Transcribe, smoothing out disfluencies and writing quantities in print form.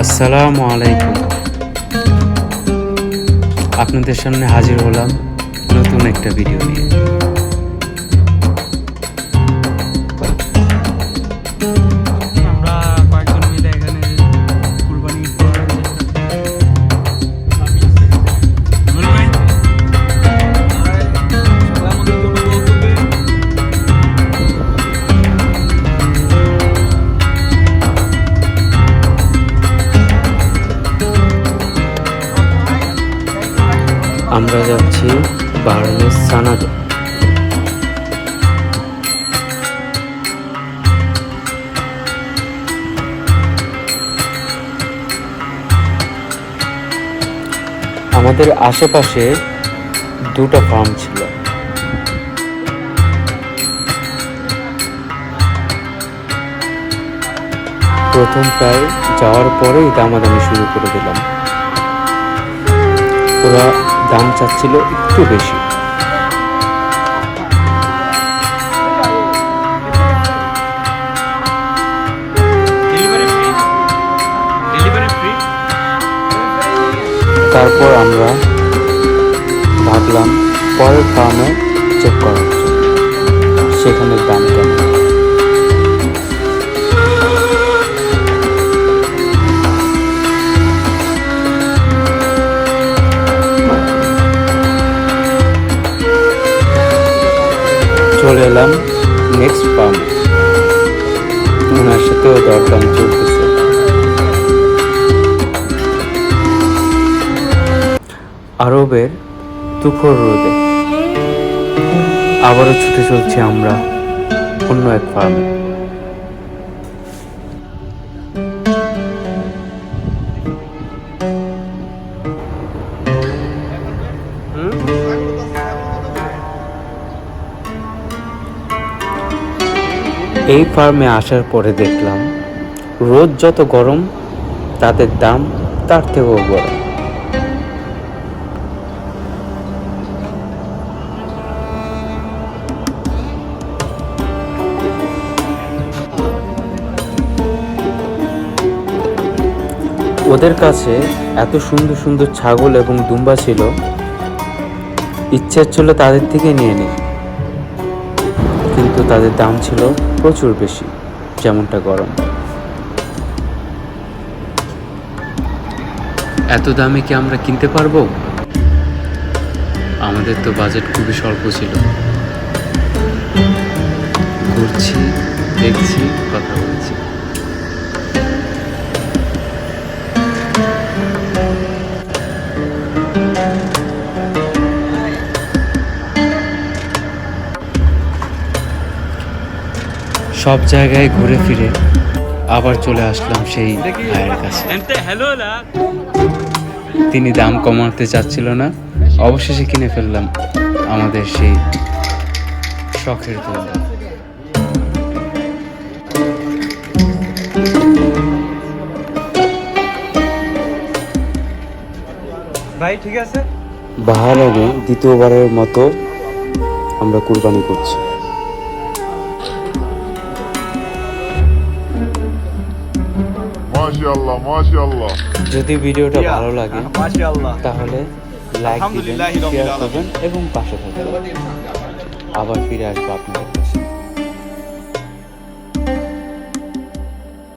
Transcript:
আসসালামু আলাইকুম। আপনাদের সামনে হাজির হলাম নতুন একটা ভিডিও নিয়ে। আমরা কয়েকজন মিলে এখানে কুরবানি আমরা যাচ্ছি বার্নের সানাদে। আমাদের আশেপাশে দুটো ফার্ম ছিল। প্রথমটায় যাওয়ার পরেই দামাদামি শুরু করে দিলাম। ওরা দাম চাচ্ছিল একটু বেশি। তারপর আমরা ভাবলাম পরের ফার্মে চেক করার জন্য সেখানে দাম কেমন। চলে এলাম নেক্সট ফার্মে। ওনার সাথেও দরদাম চলতেছে। আরবের তুখর রোদে আবারও ছুটে চলছি আমরা অন্য এক ফার্মে। এই ফার্মে আসার পরে দেখলাম রোদ যত গরম তাদের দাম তার থেকেও গরম। ওদের কাছে এত সুন্দর সুন্দর ছাগল এবং দুম্বা ছিল, ইচ্ছে ছিল তাদের থেকে নিয়ে নিই, কিন্তু তাদের দাম ছিল প্রচুর বেশি, যেমনটা গরম। এত দামে কি আমরা কিনতে পারবো? আমাদের তো বাজেট খুবই স্বল্প ছিল। ঘুরছি, দেখছি, কথা বলছি। সব জায়গায় ঘুরে ফিরে আবার চলে আসলাম সেই ভাইয়ের কাছে। তিনি দাম কমাতে চাচ্ছিল না, অবশেষে কিনে ফেললাম আমাদের সেই শখের দুম্বা। ভাই ঠিক আছে। বাহারানে দ্বিতীয়বারের মতো আমরা কুরবানি করছি। মাশাআল্লাহ মাশাআল্লাহ। যদি ভিডিওটা ভালো লাগে মাশাআল্লাহ তাহলে লাইক দিবেন, শেয়ার করবেন এবং পাশে থাকবেন। আবার ফিরে আসবো আপনাদের।